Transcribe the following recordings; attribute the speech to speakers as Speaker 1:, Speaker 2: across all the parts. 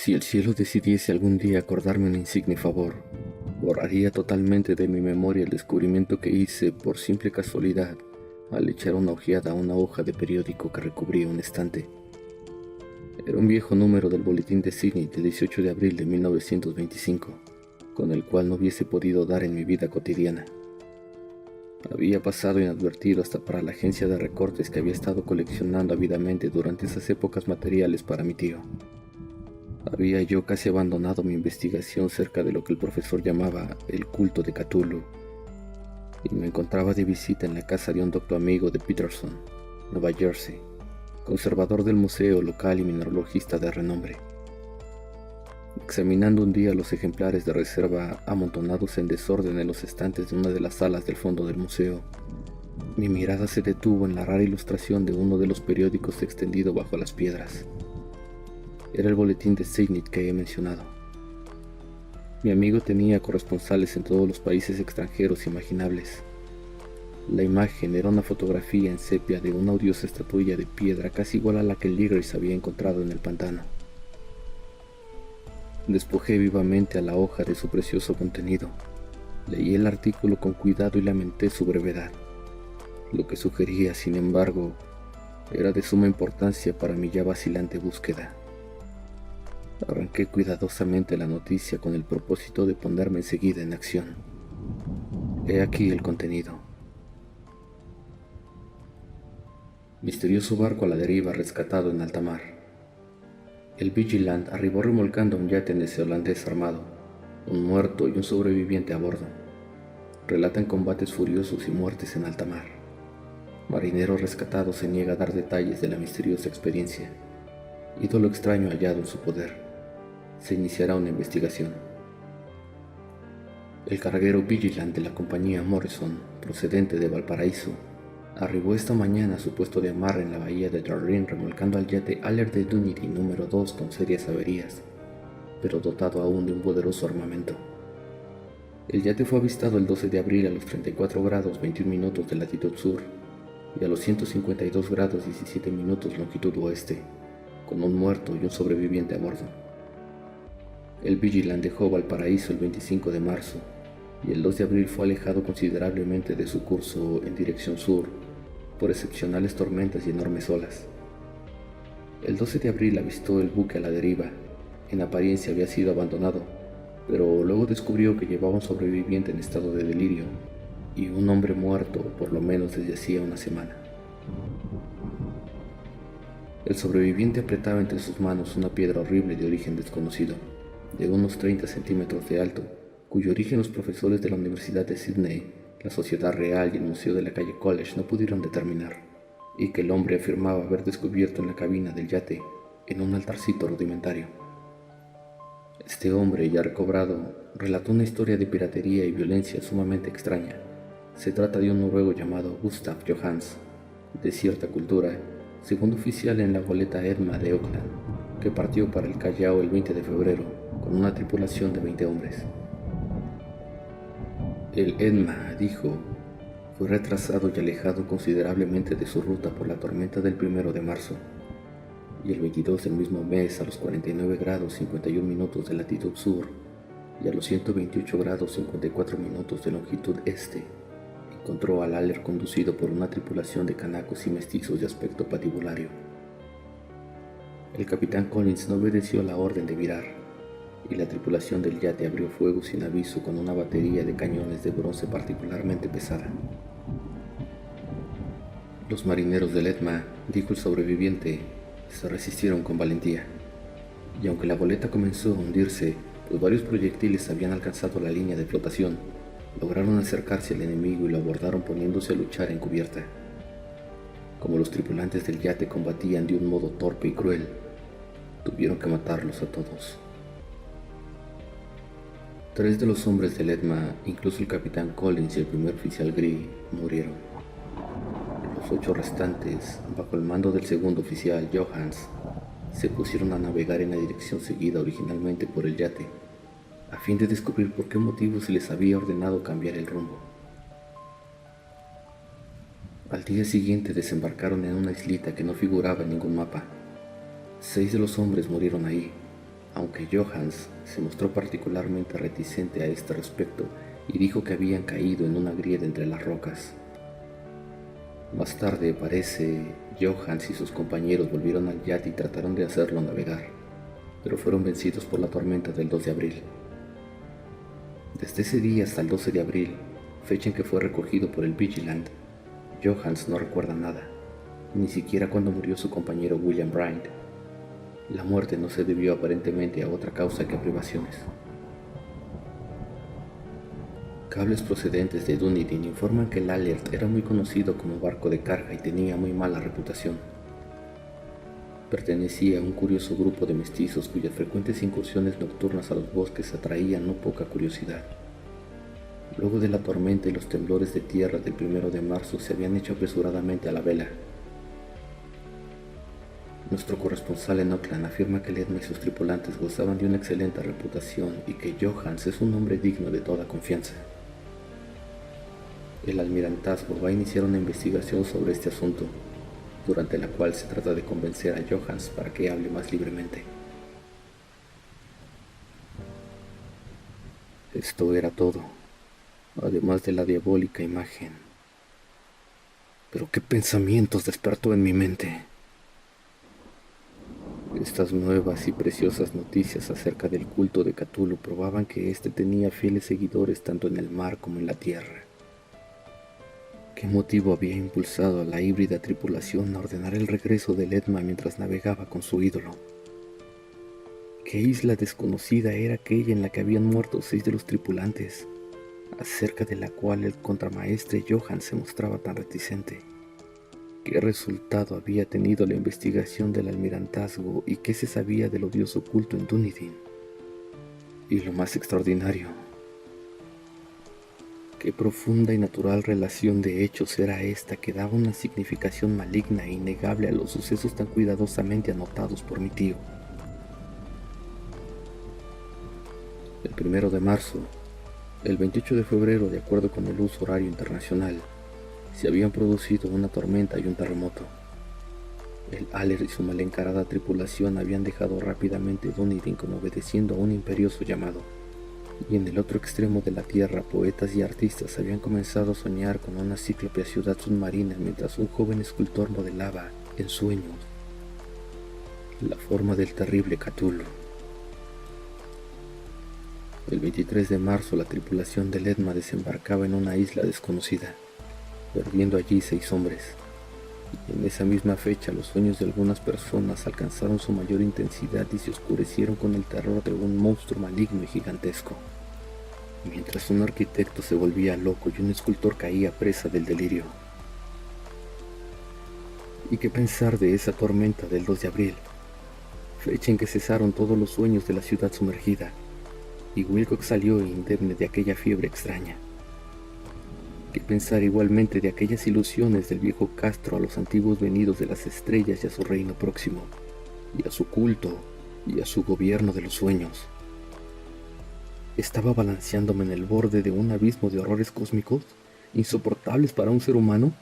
Speaker 1: Si el cielo decidiese algún día acordarme un insigne favor, borraría totalmente de mi memoria el descubrimiento que hice por simple casualidad al echar una ojeada a una hoja de periódico que recubría un estante. Era un viejo número del Boletín de Sydney de 18 de abril de 1925, con el cual no hubiese podido dar en mi vida cotidiana. Había pasado inadvertido hasta para la agencia de recortes que había estado coleccionando ávidamente durante esas épocas materiales para mi tío. Había yo casi abandonado mi investigación cerca de lo que el profesor llamaba el culto de Cthulhu, y me encontraba de visita en la casa de un doctor amigo de Peterson, Nueva Jersey, conservador del museo local y mineralogista de renombre. Examinando un día los ejemplares de reserva amontonados en desorden en los estantes de una de las salas del fondo del museo, mi mirada se detuvo en la rara ilustración de uno de los periódicos extendido bajo las piedras. Era el boletín de Sydney que he mencionado. Mi amigo tenía corresponsales en todos los países extranjeros imaginables. La imagen era una fotografía en sepia de una odiosa estatuilla de piedra casi igual a la que Ligris había encontrado en el pantano. Despojé vivamente a la hoja de su precioso contenido. Leí el artículo con cuidado y lamenté su brevedad. Lo que sugería, sin embargo, era de suma importancia para mi ya vacilante búsqueda. Arranqué cuidadosamente la noticia con el propósito de ponerme enseguida en acción. He aquí el contenido. Misterioso barco a la deriva rescatado en alta mar. El Vigilant arribó remolcando un yate neozelandés armado, un muerto y un sobreviviente a bordo. Relatan combates furiosos y muertes en alta mar. Marinero rescatado se niega a dar detalles de la misteriosa experiencia. Ídolo extraño hallado en su poder. Se iniciará una investigación. El carguero Vigilant de la compañía Morrison, procedente de Valparaíso, arribó esta mañana a su puesto de amarre en la bahía de Darwin remolcando al yate Alert de Dunedin número 2 con serias averías, pero dotado aún de un poderoso armamento. El yate fue avistado el 12 de abril a los 34 grados 21 minutos de latitud sur y a los 152 grados 17 minutos longitud oeste, con un muerto y un sobreviviente a bordo. El Vigilant dejó Valparaíso el 25 de marzo y el 2 de abril fue alejado considerablemente de su curso en dirección sur por excepcionales tormentas y enormes olas. El 12 de abril avistó el buque a la deriva. En apariencia había sido abandonado, pero luego descubrió que llevaba un sobreviviente en estado de delirio y un hombre muerto por lo menos desde hacía una semana. El sobreviviente apretaba entre sus manos una piedra horrible de origen desconocido, de unos 30 centímetros de alto, cuyo origen los profesores de la Universidad de Sydney, la Sociedad Real y el Museo de la calle College no pudieron determinar, y que el hombre afirmaba haber descubierto en la cabina del yate, en un altarcito rudimentario. Este hombre, ya recobrado, relató una historia de piratería y violencia sumamente extraña. Se trata de un noruego llamado Gustav Johans, de cierta cultura, segundo oficial en la goleta Edma de Auckland, que partió para el Callao el 20 de febrero con una tripulación de 20 hombres. El Edma, dijo, fue retrasado y alejado considerablemente de su ruta por la tormenta del 1 de marzo, y el 22 del mismo mes, a los 49 grados 51 minutos de latitud sur y a los 128 grados 54 minutos de longitud este, encontró al Aller conducido por una tripulación de canacos y mestizos de aspecto patibulario. El capitán Collins no obedeció la orden de virar, y la tripulación del yate abrió fuego sin aviso con una batería de cañones de bronce particularmente pesada. Los marineros del Edma, dijo el sobreviviente, se resistieron con valentía, y aunque la goleta comenzó a hundirse, pues varios proyectiles habían alcanzado la línea de flotación, lograron acercarse al enemigo y lo abordaron poniéndose a luchar en cubierta. Como los tripulantes del yate combatían de un modo torpe y cruel, tuvieron que matarlos a todos. 3 de los hombres del Edma, incluso el capitán Collins y el primer oficial Gree, murieron. Los 8 restantes, bajo el mando del segundo oficial Johans, se pusieron a navegar en la dirección seguida originalmente por el yate, a fin de descubrir por qué motivo se les había ordenado cambiar el rumbo. Al día siguiente desembarcaron en una islita que no figuraba en ningún mapa. 6 de los hombres murieron ahí, aunque Johans se mostró particularmente reticente a este respecto y dijo que habían caído en una grieta entre las rocas. Más tarde, parece, Johans y sus compañeros volvieron al yate y trataron de hacerlo navegar, pero fueron vencidos por la tormenta del 2 de abril. Desde ese día hasta el 12 de abril, fecha en que fue recogido por el Vigilant, Johans no recuerda nada, ni siquiera cuando murió su compañero William Bryant. La muerte no se debió aparentemente a otra causa que a privaciones. Cables procedentes de Dunedin informan que el Alert era muy conocido como barco de carga y tenía muy mala reputación. Pertenecía a un curioso grupo de mestizos cuyas frecuentes incursiones nocturnas a los bosques atraían no poca curiosidad. Luego de la tormenta y los temblores de tierra del 1 de marzo se habían hecho apresuradamente a la vela. Nuestro corresponsal en Auckland afirma que el Edma y sus tripulantes gozaban de una excelente reputación y que Johans es un hombre digno de toda confianza. El almirantazgo va a iniciar una investigación sobre este asunto, durante la cual se trata de convencer a Johans para que hable más libremente. Esto era todo, además de la diabólica imagen. Pero qué pensamientos despertó en mi mente. Estas nuevas y preciosas noticias acerca del culto de Cthulhu probaban que éste tenía fieles seguidores tanto en el mar como en la tierra. ¿Qué motivo había impulsado a la híbrida tripulación a ordenar el regreso del Edma mientras navegaba con su ídolo? ¿Qué isla desconocida era aquella en la que habían muerto 6 de los tripulantes, acerca de la cual el contramaestre Johans se mostraba tan reticente? ¿Qué resultado había tenido la investigación del almirantazgo y qué se sabía del odioso culto en Dunedin? Y lo más extraordinario, qué profunda y natural relación de hechos era esta que daba una significación maligna e innegable a los sucesos tan cuidadosamente anotados por mi tío. El 1 de marzo, el 28 de febrero, de acuerdo con el uso horario internacional, se habían producido una tormenta y un terremoto. El Alert y su mal encarada tripulación habían dejado rápidamente Dunedin como obedeciendo a un imperioso llamado. Y en el otro extremo de la tierra, poetas y artistas habían comenzado a soñar con una cíclope ciudad submarina mientras un joven escultor modelaba, en sueños, la forma del terrible Cthulhu. El 23 de marzo, la tripulación del Edma desembarcaba en una isla desconocida, perdiendo allí 6 hombres. Y en esa misma fecha, los sueños de algunas personas alcanzaron su mayor intensidad y se oscurecieron con el terror de un monstruo maligno y gigantesco. Mientras un arquitecto se volvía loco y un escultor caía presa del delirio. ¿Y qué pensar de esa tormenta del 2 de abril? Fecha en que cesaron todos los sueños de la ciudad sumergida, y Wilcox salió indemne de aquella fiebre extraña. ¿Qué pensar igualmente de aquellas ilusiones del viejo Castro a los antiguos venidos de las estrellas y a su reino próximo, y a su culto, y a su gobierno de los sueños? ¿Estaba balanceándome en el borde de un abismo de horrores cósmicos, insoportables para un ser humano?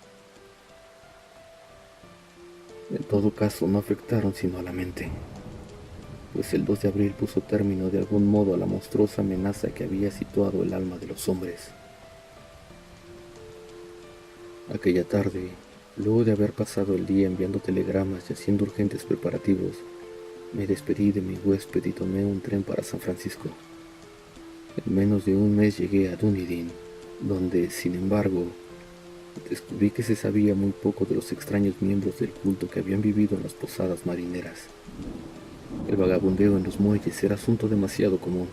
Speaker 1: En todo caso, no afectaron sino a la mente, pues el 2 de abril puso término de algún modo a la monstruosa amenaza que había situado el alma de los hombres. Aquella tarde, luego de haber pasado el día enviando telegramas y haciendo urgentes preparativos, me despedí de mi huésped y tomé un tren para San Francisco. En menos de un mes llegué a Dunedin, donde, sin embargo, descubrí que se sabía muy poco de los extraños miembros del culto que habían vivido en las posadas marineras. El vagabundeo en los muelles era asunto demasiado común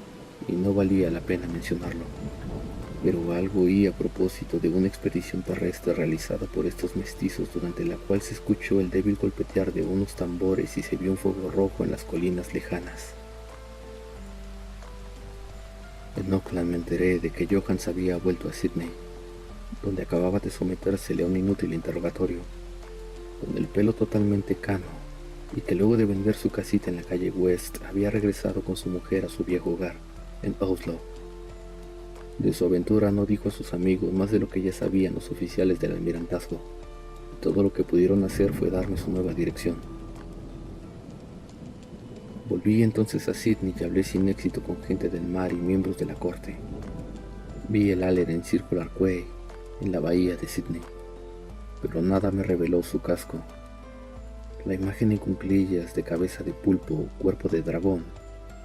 Speaker 1: y no valía la pena mencionarlo. Pero algo oí a propósito de una expedición terrestre realizada por estos mestizos, durante la cual se escuchó el débil golpetear de unos tambores y se vio un fuego rojo en las colinas lejanas. En Auckland me enteré de que Johans había vuelto a Sydney, donde acababa de sometérsele a un inútil interrogatorio, con el pelo totalmente cano, y que luego de vender su casita en la calle West había regresado con su mujer a su viejo hogar, en Oslo. De su aventura no dijo a sus amigos más de lo que ya sabían los oficiales del almirantazgo, y todo lo que pudieron hacer fue darme su nueva dirección. Volví entonces a Sydney y hablé sin éxito con gente del mar y miembros de la corte. Vi el Aller en Circular Quay, en la bahía de Sydney, pero nada me reveló su casco. La imagen en cuclillas de cabeza de pulpo, cuerpo de dragón,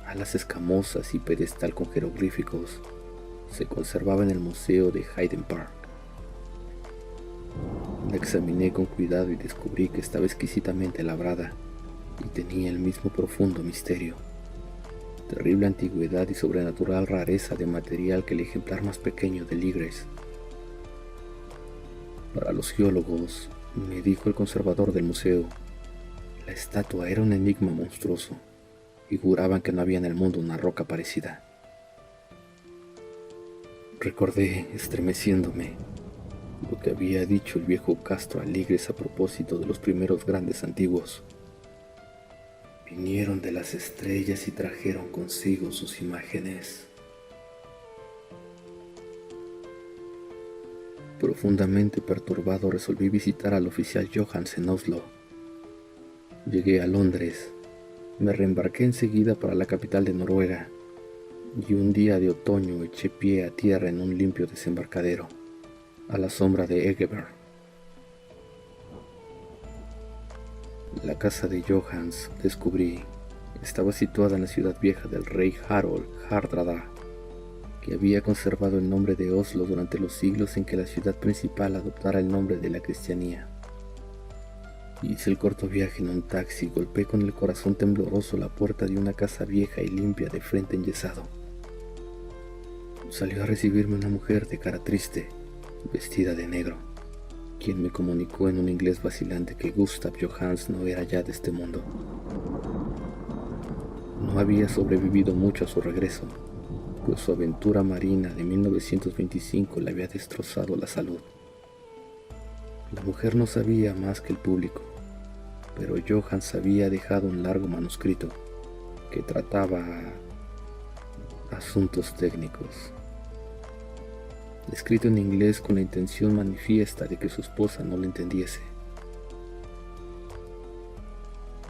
Speaker 1: alas escamosas y pedestal con jeroglíficos se conservaba en el Museo de Hyde Park. La examiné con cuidado y descubrí que estaba exquisitamente labrada y tenía el mismo profundo misterio, terrible antigüedad y sobrenatural rareza de material que el ejemplar más pequeño de Ligres. Para los geólogos, me dijo el conservador del museo, la estatua era un enigma monstruoso y juraban que no había en el mundo una roca parecida. Recordé, estremeciéndome, lo que había dicho el viejo Castro Aligres a propósito de los primeros grandes antiguos. Vinieron de las estrellas y trajeron consigo sus imágenes. Profundamente perturbado, resolví visitar al oficial Johans en Oslo. Llegué a Londres, me reembarqué enseguida para la capital de Noruega y un día de otoño eché pie a tierra en un limpio desembarcadero, a la sombra de Egeberg. La casa de Johans, descubrí, estaba situada en la ciudad vieja del rey Harold Hardrada, que había conservado el nombre de Oslo durante los siglos en que la ciudad principal adoptara el nombre de la cristianía. Hice el corto viaje en un taxi y golpeé con el corazón tembloroso la puerta de una casa vieja y limpia de frente enyesado. Salió a recibirme una mujer de cara triste, vestida de negro, quien me comunicó en un inglés vacilante que Gustav Johans no era ya de este mundo. No había sobrevivido mucho a su regreso, pues su aventura marina de 1925 le había destrozado la salud. La mujer no sabía más que el público, pero Johans había dejado un largo manuscrito que trataba asuntos técnicos, escrito en inglés con la intención manifiesta de que su esposa no lo entendiese.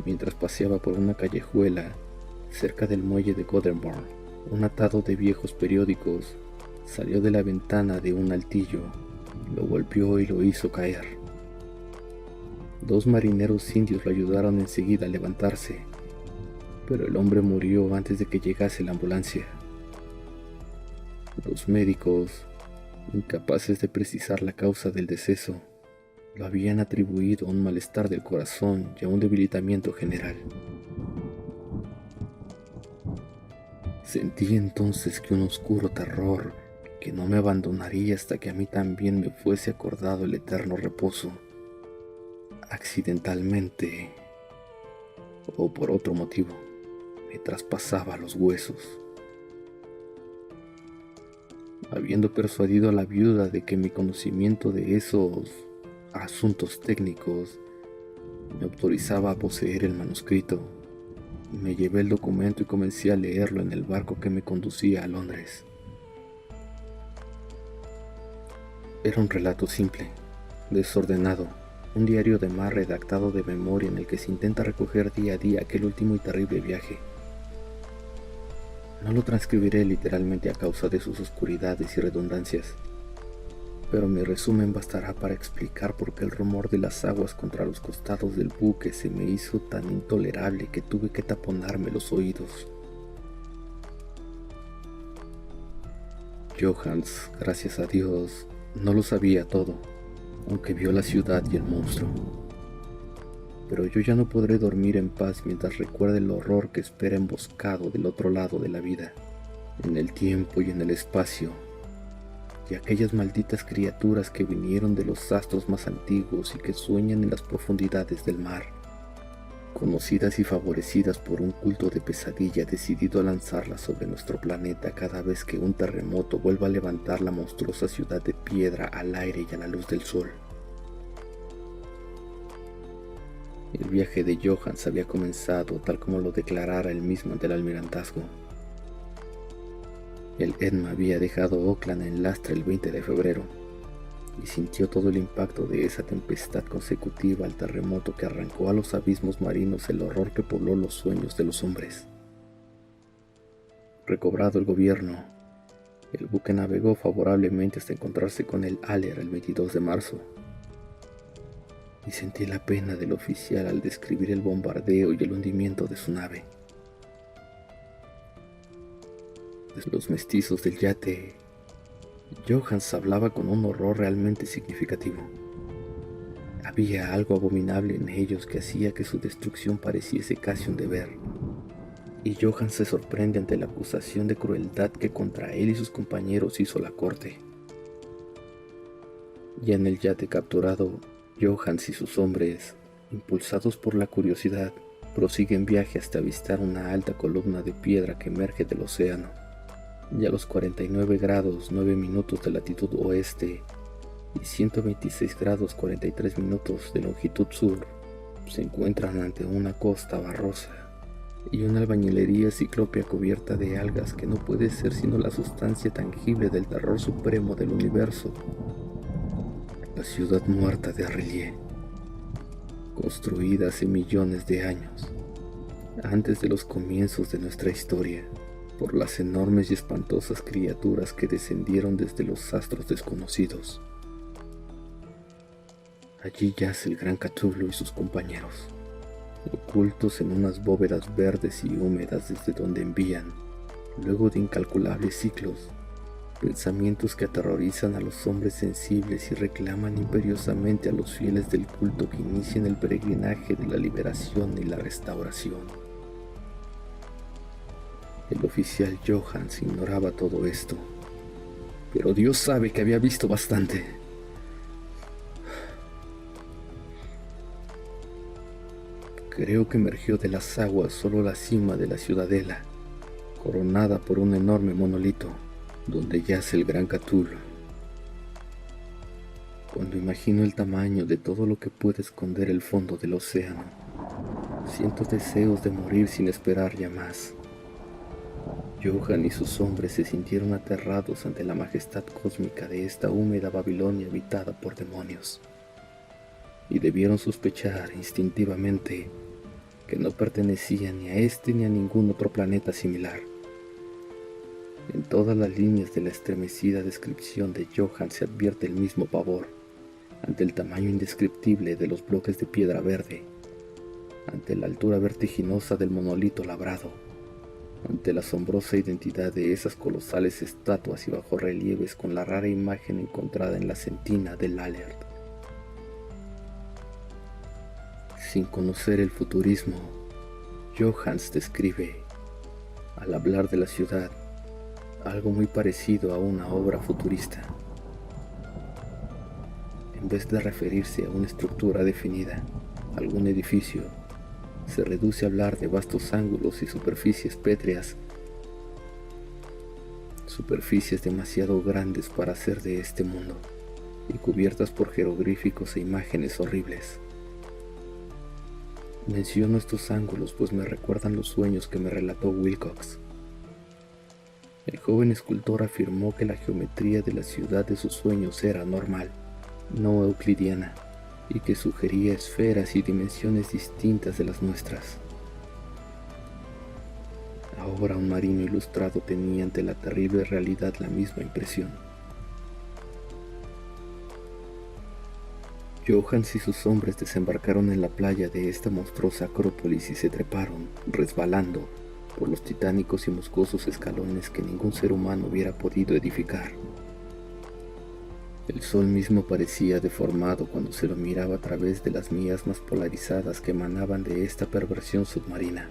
Speaker 1: Mientras paseaba por una callejuela cerca del muelle de Gothenburg, un atado de viejos periódicos salió de la ventana de un altillo, lo golpeó y lo hizo caer. 2 marineros indios lo ayudaron enseguida a levantarse, pero el hombre murió antes de que llegase la ambulancia. Los médicos, incapaces de precisar la causa del deceso, lo habían atribuido a un malestar del corazón y a un debilitamiento general. Sentí entonces que un oscuro terror que no me abandonaría hasta que a mí también me fuese acordado el eterno reposo, accidentalmente o por otro motivo, me traspasaba los huesos. Habiendo persuadido a la viuda de que mi conocimiento de esos asuntos técnicos me autorizaba a poseer el manuscrito, me llevé el documento y comencé a leerlo en el barco que me conducía a Londres. Era un relato simple, desordenado, un diario de mar redactado de memoria en el que se intenta recoger día a día aquel último y terrible viaje. No lo transcribiré literalmente a causa de sus oscuridades y redundancias, pero mi resumen bastará para explicar por qué el rumor de las aguas contra los costados del buque se me hizo tan intolerable que tuve que taponarme los oídos. Johans, gracias a Dios, no lo sabía todo, aunque vio la ciudad y el monstruo. Pero yo ya no podré dormir en paz mientras recuerde el horror que espera emboscado del otro lado de la vida, en el tiempo y en el espacio, y aquellas malditas criaturas que vinieron de los astros más antiguos y que sueñan en las profundidades del mar, conocidas y favorecidas por un culto de pesadilla decidido a lanzarlas sobre nuestro planeta cada vez que un terremoto vuelva a levantar la monstruosa ciudad de piedra al aire y a la luz del sol. El viaje de Johans había comenzado tal como lo declarara él mismo ante el almirantazgo. El Edma había dejado Auckland en lastre el 20 de febrero y sintió todo el impacto de esa tempestad consecutiva al terremoto que arrancó a los abismos marinos el horror que pobló los sueños de los hombres. Recobrado el gobierno, el buque navegó favorablemente hasta encontrarse con el Aller el 22 de marzo. Y sentí la pena del oficial al describir el bombardeo y el hundimiento de su nave. De los mestizos del yate, Johans hablaba con un horror realmente significativo. Había algo abominable en ellos que hacía que su destrucción pareciese casi un deber. Y Johans se sorprende ante la acusación de crueldad que contra él y sus compañeros hizo la corte. Ya en el yate capturado, Johans y sus hombres, impulsados por la curiosidad, prosiguen viaje hasta avistar una alta columna de piedra que emerge del océano. Y a los 49 grados 9 minutos de latitud oeste y 126 grados 43 minutos de longitud sur, se encuentran ante una costa barrosa y una albañilería ciclópea cubierta de algas que no puede ser sino la sustancia tangible del terror supremo del universo. La ciudad muerta de Arrelie, construida hace millones de años, antes de los comienzos de nuestra historia, por las enormes y espantosas criaturas que descendieron desde los astros desconocidos. Allí yace el gran Cthulhu y sus compañeros, ocultos en unas bóvedas verdes y húmedas desde donde envían, luego de incalculables siglos, pensamientos que aterrorizan a los hombres sensibles y reclaman imperiosamente a los fieles del culto que inician el peregrinaje de la liberación y la restauración. El oficial Johans ignoraba todo esto, pero Dios sabe que había visto bastante. Creo que emergió de las aguas solo la cima de la ciudadela, coronada por un enorme monolito, donde yace el gran Cthulhu. Cuando imagino el tamaño de todo lo que puede esconder el fondo del océano, siento deseos de morir sin esperar ya más. Johan y sus hombres se sintieron aterrados ante la majestad cósmica de esta húmeda Babilonia habitada por demonios, y debieron sospechar instintivamente que no pertenecía ni a este ni a ningún otro planeta similar. En todas las líneas de la estremecida descripción de Johan se advierte el mismo pavor, ante el tamaño indescriptible de los bloques de piedra verde, ante la altura vertiginosa del monolito labrado, ante la asombrosa identidad de esas colosales estatuas y bajorrelieves con la rara imagen encontrada en la sentina del Aller. Sin conocer el futurismo, Johans describe, al hablar de la ciudad, algo muy parecido a una obra futurista. En vez de referirse a una estructura definida, algún edificio, se reduce a hablar de vastos ángulos y superficies pétreas, superficies demasiado grandes para ser de este mundo y cubiertas por jeroglíficos e imágenes horribles. Menciono estos ángulos pues me recuerdan los sueños que me relató Wilcox. El joven escultor afirmó que la geometría de la ciudad de sus sueños era normal, no euclidiana, y que sugería esferas y dimensiones distintas de las nuestras. Ahora un marino ilustrado tenía ante la terrible realidad la misma impresión. Johans y sus hombres desembarcaron en la playa de esta monstruosa acrópolis y se treparon, resbalando, por los titánicos y musgosos escalones que ningún ser humano hubiera podido edificar. El sol mismo parecía deformado cuando se lo miraba a través de las miasmas polarizadas que emanaban de esta perversión submarina.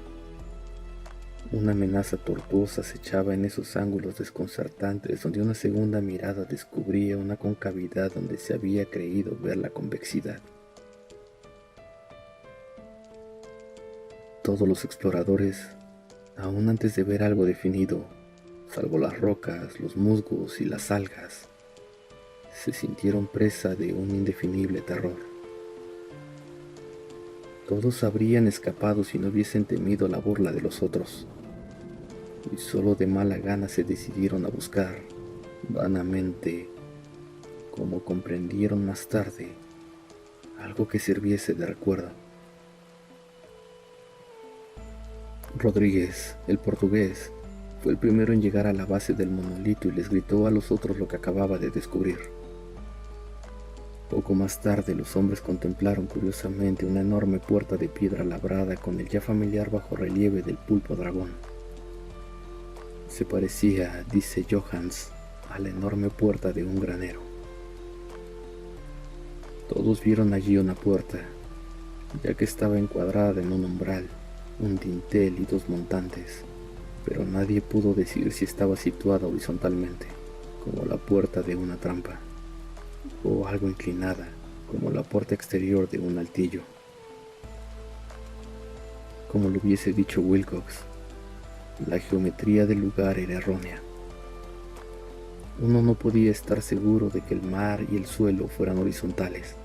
Speaker 1: Una amenaza tortuosa se echaba en esos ángulos desconcertantes donde una segunda mirada descubría una concavidad donde se había creído ver la convexidad. Todos los exploradores, aún antes de ver algo definido, salvo las rocas, los musgos y las algas, se sintieron presa de un indefinible terror. Todos habrían escapado si no hubiesen temido la burla de los otros, y solo de mala gana se decidieron a buscar, vanamente, como comprendieron más tarde, algo que sirviese de recuerdo. Rodríguez, el portugués, fue el primero en llegar a la base del monolito y les gritó a los otros lo que acababa de descubrir. Poco más tarde, los hombres contemplaron curiosamente una enorme puerta de piedra labrada con el ya familiar bajorrelieve del pulpo dragón. Se parecía, dice Johans, a la enorme puerta de un granero. Todos vieron allí una puerta, ya que estaba encuadrada en un umbral, un dintel y dos montantes, pero nadie pudo decir si estaba situada horizontalmente, como la puerta de una trampa, o algo inclinada, como la puerta exterior de un altillo. Como lo hubiese dicho Wilcox, la geometría del lugar era errónea. Uno no podía estar seguro de que el mar y el suelo fueran horizontales,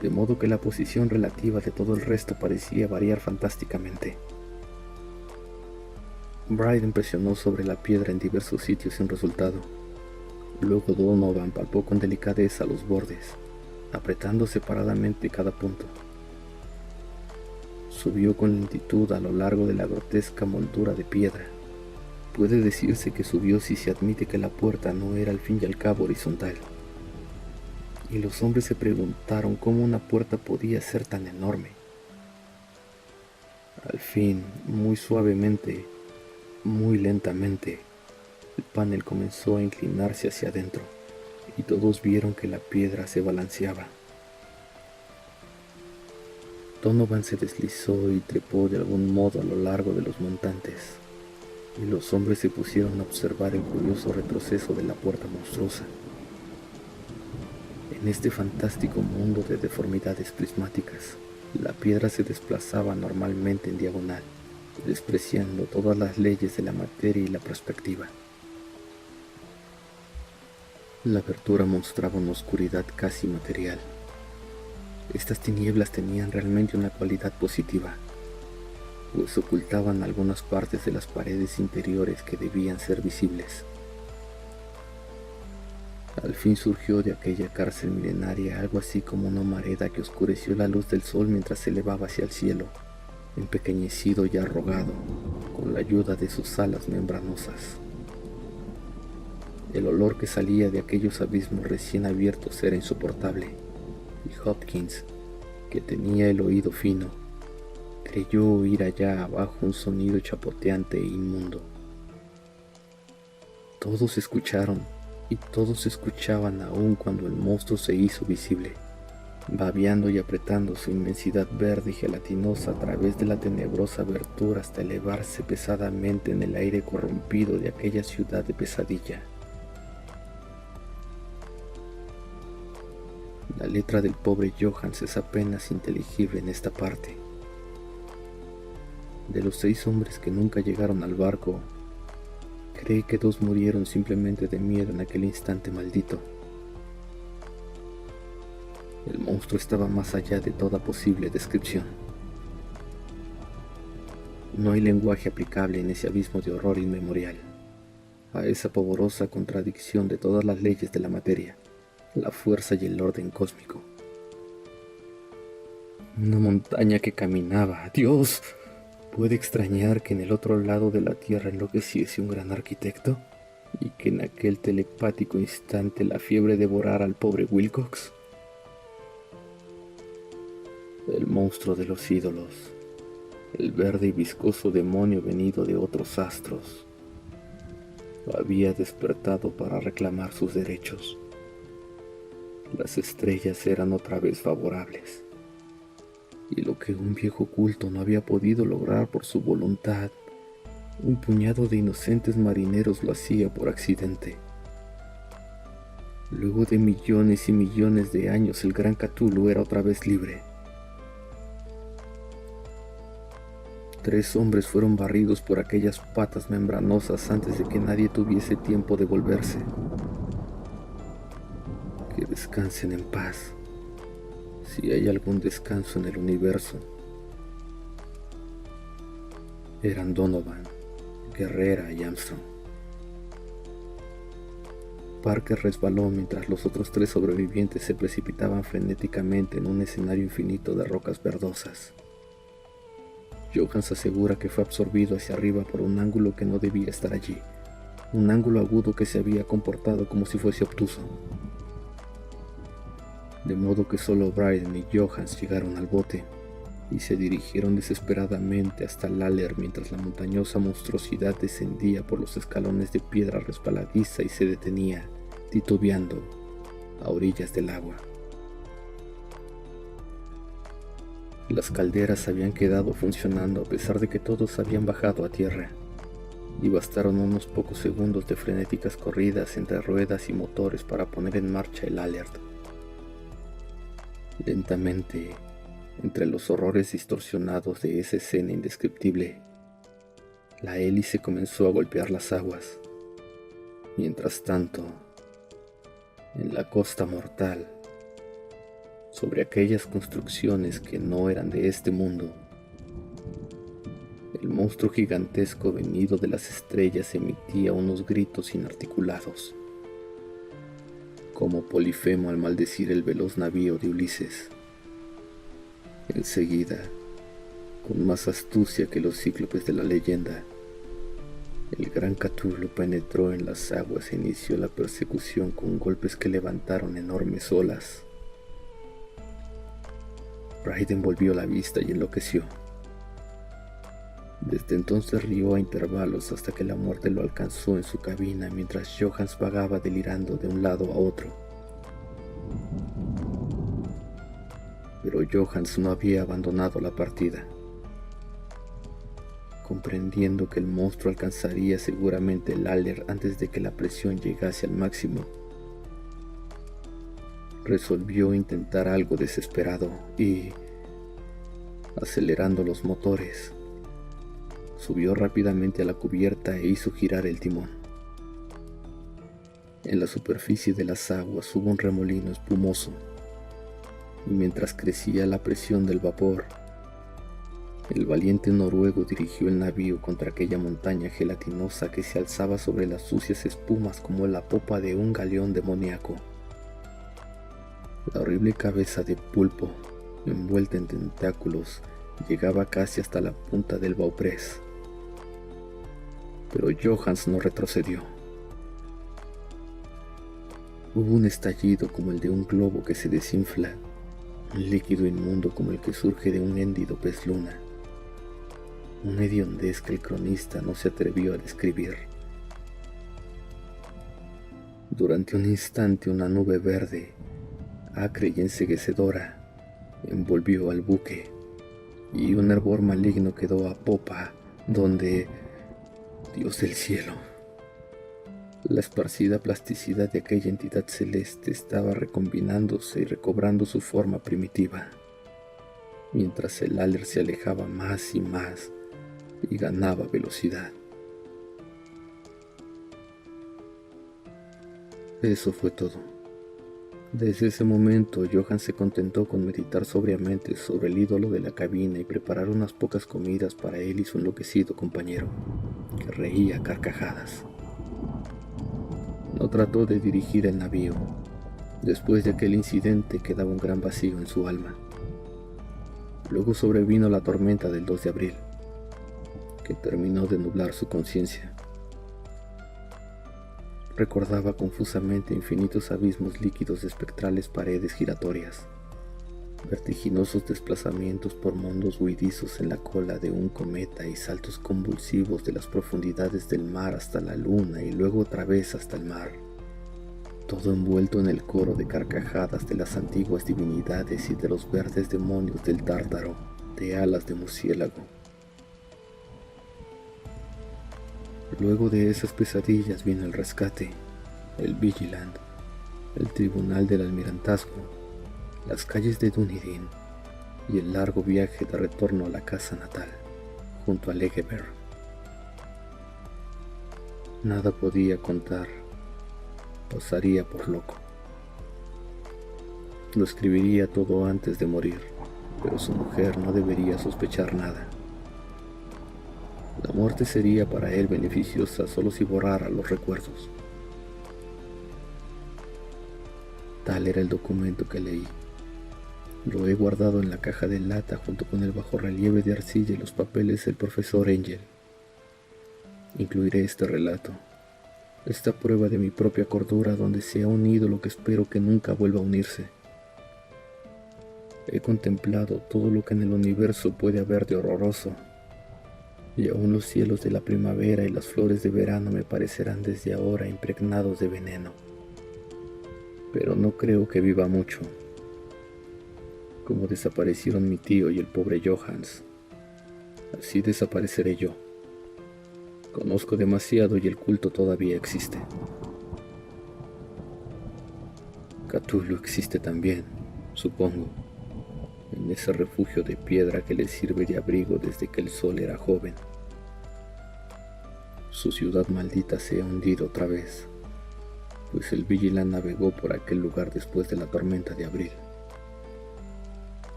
Speaker 1: de modo que la posición relativa de todo el resto parecía variar fantásticamente. Bryden presionó sobre la piedra en diversos sitios sin resultado. Luego Donovan palpó con delicadeza los bordes, apretando separadamente cada punto. Subió con lentitud a lo largo de la grotesca moldura de piedra. Puede decirse que subió si se admite que la puerta no era al fin y al cabo horizontal. Y los hombres se preguntaron cómo una puerta podía ser tan enorme. Al fin, muy suavemente, muy lentamente, el panel comenzó a inclinarse hacia adentro, y todos vieron que la piedra se balanceaba. Donovan se deslizó y trepó de algún modo a lo largo de los montantes, y los hombres se pusieron a observar el curioso retroceso de la puerta monstruosa. En este fantástico mundo de deformidades prismáticas, la piedra se desplazaba normalmente en diagonal, despreciando todas las leyes de la materia y la perspectiva. La abertura mostraba una oscuridad casi material. Estas tinieblas tenían realmente una cualidad positiva, pues ocultaban algunas partes de las paredes interiores que debían ser visibles. Al fin surgió de aquella cárcel milenaria algo así como una humareda que oscureció la luz del sol mientras se elevaba hacia el cielo, empequeñecido y arrugado, con la ayuda de sus alas membranosas. El olor que salía de aquellos abismos recién abiertos era insoportable, y Hopkins, que tenía el oído fino, creyó oír allá abajo un sonido chapoteante e inmundo. Todos escucharon, y todos escuchaban aún cuando el monstruo se hizo visible, babeando y apretando su inmensidad verde y gelatinosa a través de la tenebrosa abertura hasta elevarse pesadamente en el aire corrompido de aquella ciudad de pesadilla. La letra del pobre Johans es apenas inteligible en esta parte. De los 6 hombres que nunca llegaron al barco, cree que 2 murieron simplemente de miedo en aquel instante maldito. El monstruo estaba más allá de toda posible descripción. No hay lenguaje aplicable en ese abismo de horror inmemorial, a esa pavorosa contradicción de todas las leyes de la materia, la fuerza y el orden cósmico. Una montaña que caminaba. ¡Dios! ¿Puede extrañar que en el otro lado de la tierra enloqueciese un gran arquitecto? ¿Y que en aquel telepático instante la fiebre devorara al pobre Wilcox? El monstruo de los ídolos, el verde y viscoso demonio venido de otros astros, había despertado para reclamar sus derechos. Las estrellas eran otra vez favorables, y lo que un viejo culto no había podido lograr por su voluntad, un puñado de inocentes marineros lo hacía por accidente. Luego de millones y millones de años, el gran Cthulhu era otra vez libre. 3 hombres fueron barridos por aquellas patas membranosas antes de que nadie tuviese tiempo de volverse. Que descansen en paz, si hay algún descanso en el universo. Eran Donovan, Guerrera y Armstrong. Parker resbaló mientras los otros 3 sobrevivientes se precipitaban frenéticamente en un escenario infinito de rocas verdosas. Johans asegura que fue absorbido hacia arriba por un ángulo que no debía estar allí, un ángulo agudo que se había comportado como si fuese obtuso. De modo que solo Bryden y Johans llegaron al bote y se dirigieron desesperadamente hasta Lallert mientras la montañosa monstruosidad descendía por los escalones de piedra resbaladiza y se detenía, titubeando, a orillas del agua. Las calderas habían quedado funcionando a pesar de que todos habían bajado a tierra, y bastaron unos pocos segundos de frenéticas corridas entre ruedas y motores para poner en marcha el Lallert. Lentamente, entre los horrores distorsionados de esa escena indescriptible, la hélice comenzó a golpear las aguas. Mientras tanto, en la costa mortal, sobre aquellas construcciones que no eran de este mundo, el monstruo gigantesco venido de las estrellas emitía unos gritos inarticulados, como Polifemo al maldecir el veloz navío de Ulises. Enseguida, con más astucia que los cíclopes de la leyenda, el gran Cthulhu penetró en las aguas e inició la persecución con golpes que levantaron enormes olas. Bryden volvió la vista y enloqueció. Desde entonces rió a intervalos hasta que la muerte lo alcanzó en su cabina mientras Johans vagaba delirando de un lado a otro. Pero Johans no había abandonado la partida. Comprendiendo que el monstruo alcanzaría seguramente el Lallert antes de que la presión llegase al máximo, resolvió intentar algo desesperado y, acelerando los motores, subió rápidamente a la cubierta e hizo girar el timón. En la superficie de las aguas hubo un remolino espumoso, y mientras crecía la presión del vapor, el valiente noruego dirigió el navío contra aquella montaña gelatinosa que se alzaba sobre las sucias espumas como la popa de un galeón demoníaco. La horrible cabeza de pulpo, envuelta en tentáculos, llegaba casi hasta la punta del bauprés. Pero Johans no retrocedió. Hubo un estallido como el de un globo que se desinfla, un líquido inmundo como el que surge de un héndido pez luna, una hediondez que el cronista no se atrevió a describir. Durante un instante una nube verde, acre y enceguecedora, envolvió al buque, y un hervor maligno quedó a popa, donde, Dios del cielo, la esparcida plasticidad de aquella entidad celeste estaba recombinándose y recobrando su forma primitiva, mientras el Lallert se alejaba más y más y ganaba velocidad. Eso fue todo. Desde ese momento, Johans se contentó con meditar sobriamente sobre el ídolo de la cabina y preparar unas pocas comidas para él y su enloquecido compañero, que reía a carcajadas. No trató de dirigir el navío. Después de aquel incidente quedaba un gran vacío en su alma. Luego sobrevino la tormenta del 2 de abril, que terminó de nublar su conciencia. Recordaba confusamente infinitos abismos líquidos de espectrales paredes giratorias, vertiginosos desplazamientos por mundos huidizos en la cola de un cometa y saltos convulsivos de las profundidades del mar hasta la luna y luego otra vez hasta el mar, todo envuelto en el coro de carcajadas de las antiguas divinidades y de los verdes demonios del Tártaro, de alas de murciélago. Luego de esas pesadillas vino el rescate, el Vigilant, el tribunal del almirantazgo, las calles de Dunedin y el largo viaje de retorno a la casa natal, junto a Legeberg. Nada podía contar, pasaría por loco. Lo escribiría todo antes de morir, pero su mujer no debería sospechar nada. La muerte sería para él beneficiosa solo si borrara los recuerdos. Tal era el documento que leí. Lo he guardado en la caja de lata junto con el bajorrelieve de arcilla y los papeles del profesor Angel. Incluiré este relato, esta prueba de mi propia cordura donde se ha unido lo que espero que nunca vuelva a unirse. He contemplado todo lo que en el universo puede haber de horroroso, y aún los cielos de la primavera y las flores de verano me parecerán desde ahora impregnados de veneno. Pero no creo que viva mucho. Como desaparecieron mi tío y el pobre Johannes, así desapareceré yo. Conozco demasiado y el culto todavía existe. Cthulhu existe también, supongo, en ese refugio de piedra que le sirve de abrigo desde que el sol era joven. Su ciudad maldita se ha hundido otra vez, pues el Vigilant navegó por aquel lugar después de la tormenta de abril.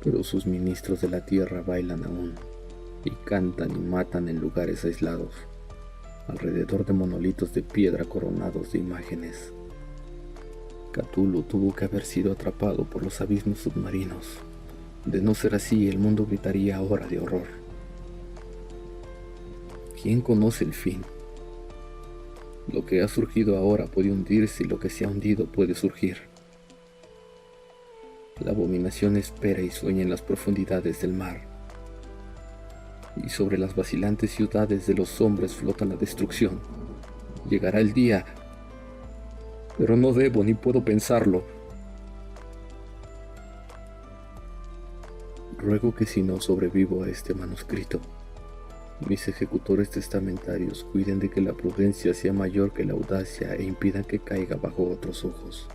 Speaker 1: Pero sus ministros de la tierra bailan aún, y cantan y matan en lugares aislados, alrededor de monolitos de piedra coronados de imágenes. Cthulhu tuvo que haber sido atrapado por los abismos submarinos. De no ser así, el mundo gritaría ahora de horror. ¿Quién conoce el fin? Lo que ha surgido ahora puede hundirse y lo que se ha hundido puede surgir. La abominación espera y sueña en las profundidades del mar, y sobre las vacilantes ciudades de los hombres flota la destrucción. Llegará el día, pero no debo ni puedo pensarlo. Ruego que si no sobrevivo a este manuscrito, mis ejecutores testamentarios cuiden de que la prudencia sea mayor que la audacia e impidan que caiga bajo otros ojos.